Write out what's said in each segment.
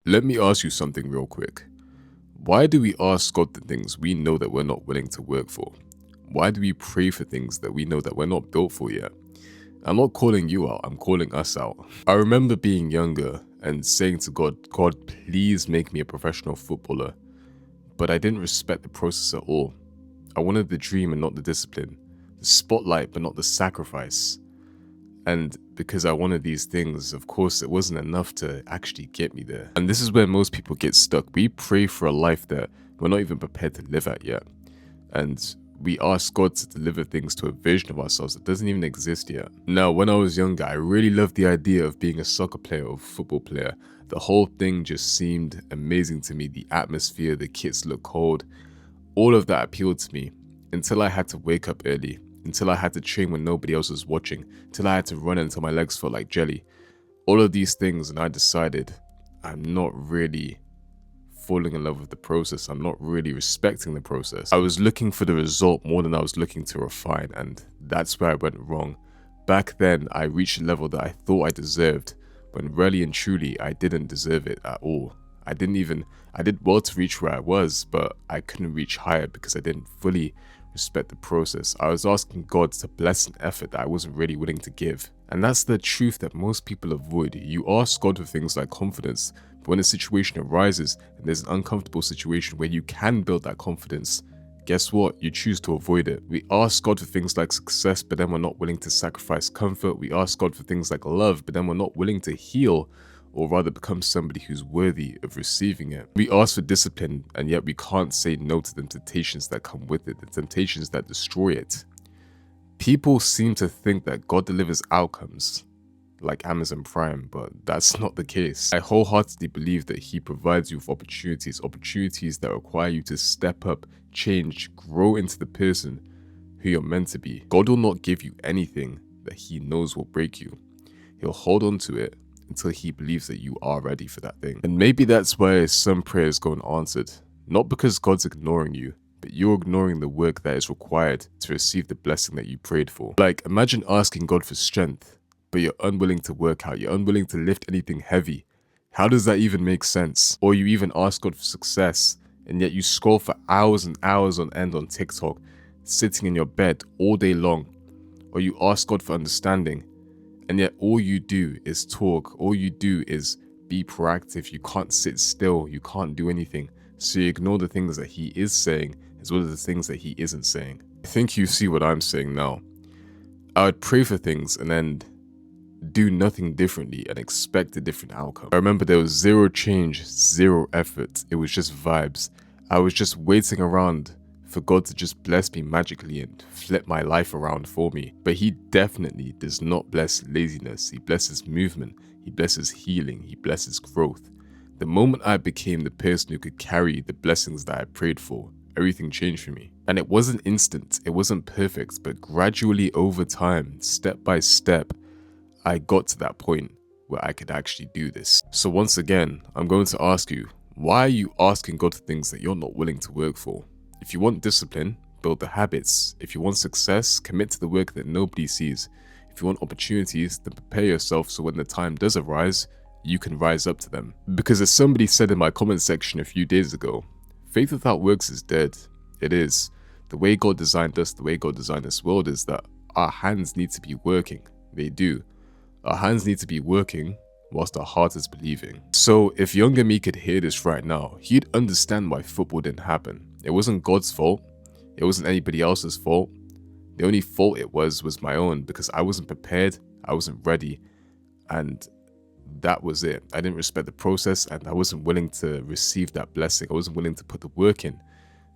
Let me ask you something real quick. Why do we ask God the things we know that we're not willing to work for? Why do we pray for things that we know that we're not built for yet? I'm not calling you out, I'm calling us out. I remember being younger and saying to God, God, please make me a professional footballer. But I didn't respect the process at all. I wanted the dream and not the discipline, the spotlight but not the sacrifice. And because I wanted these things, of course, it wasn't enough to actually get me there. And this is where most people get stuck. We pray for a life that we're not even prepared to live at yet. And we ask God to deliver things to a version of ourselves that doesn't even exist yet. Now, when I was younger, I really loved the idea of being a soccer player or football player. The whole thing just seemed amazing to me. The atmosphere, the kits look cold. All of that appealed to me until I had to wake up early, until I had to train when nobody else was watching, until I had to run until my legs felt like jelly. All of these things, and I decided I'm not really falling in love with the process. I'm not really respecting the process. I was looking for the result more than I was looking to refine, and that's where I went wrong. Back then, I reached a level that I thought I deserved, when really and truly, I didn't deserve it at all. I did well to reach where I was, but I couldn't reach higher because I didn't fully respect the process. I was asking God to bless an effort that I wasn't really willing to give. And that's the truth that most people avoid. You ask God for things like confidence, but when a situation arises and there's an uncomfortable situation where you can build that confidence, guess what? You choose to avoid it. We ask God for things like success, but then we're not willing to sacrifice comfort. We ask God for things like love, but then we're not willing to heal, or rather become somebody who's worthy of receiving it. We ask for discipline, and yet we can't say no to the temptations that come with it, the temptations that destroy it. People seem to think that God delivers outcomes like Amazon Prime, but that's not the case. I wholeheartedly believe that He provides you with opportunities that require you to step up, change, grow into the person who you're meant to be. God will not give you anything that He knows will break you. He'll hold on to it until He believes that you are ready for that thing. And maybe that's why some prayers go unanswered. Not because God's ignoring you, but you're ignoring the work that is required to receive the blessing that you prayed for. Like, imagine asking God for strength, but you're unwilling to work out, you're unwilling to lift anything heavy. How does that even make sense? Or you even ask God for success, and yet you scroll for hours and hours on end on TikTok, sitting in your bed all day long. Or you ask God for understanding, and yet all you do is talk, all you do is be proactive. You can't sit still, you can't do anything. So you ignore the things that He is saying as well as the things that He isn't saying. I think you see what I'm saying now. I would pray for things and then do nothing differently and expect a different outcome. I remember there was zero change, zero effort. It was just vibes. I was just waiting around for God to just bless me magically and flip my life around for me. But He definitely does not bless laziness. He blesses movement. He blesses healing. He blesses growth. The moment I became the person who could carry the blessings that I prayed for, everything changed for me. And it wasn't instant. It wasn't perfect. But gradually over time, step by step, I got to that point where I could actually do this. So once again, I'm going to ask you, why are you asking God for things that you're not willing to work for? If you want discipline, build the habits. If you want success, commit to the work that nobody sees. If you want opportunities, then prepare yourself so when the time does arise, you can rise up to them. Because as somebody said in my comment section a few days ago, faith without works is dead. It is. The way God designed us, the way God designed this world is that our hands need to be working. They do. Our hands need to be working whilst our heart is believing. So if younger me could hear this right now, he'd understand why football didn't happen. It wasn't God's fault. It wasn't anybody else's fault. The only fault it was my own, because I wasn't prepared, I wasn't ready, and that was it. I didn't respect the process, and I wasn't willing to receive that blessing. I wasn't willing to put the work in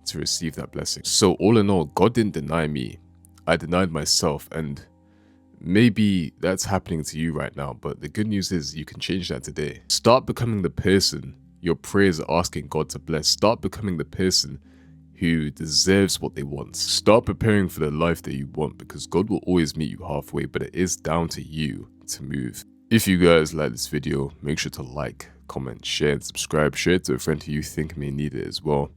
to receive that blessing. So all in all, God didn't deny me. I denied myself, and maybe that's happening to you right now, but the good news is you can change that today. Start becoming the person your prayers are asking God to bless. Start becoming the person who deserves what they want. Start preparing for the life that you want, because God will always meet you halfway, but it is down to you to move. If you guys like this video, make sure to like, comment, share, and subscribe. Share it to a friend who you think may need it as well.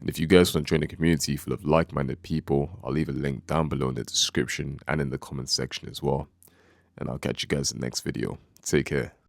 And if you guys want to join a community full of like-minded people, I'll leave a link down below in the description and in the comment section as well. And I'll catch you guys in the next video. Take care.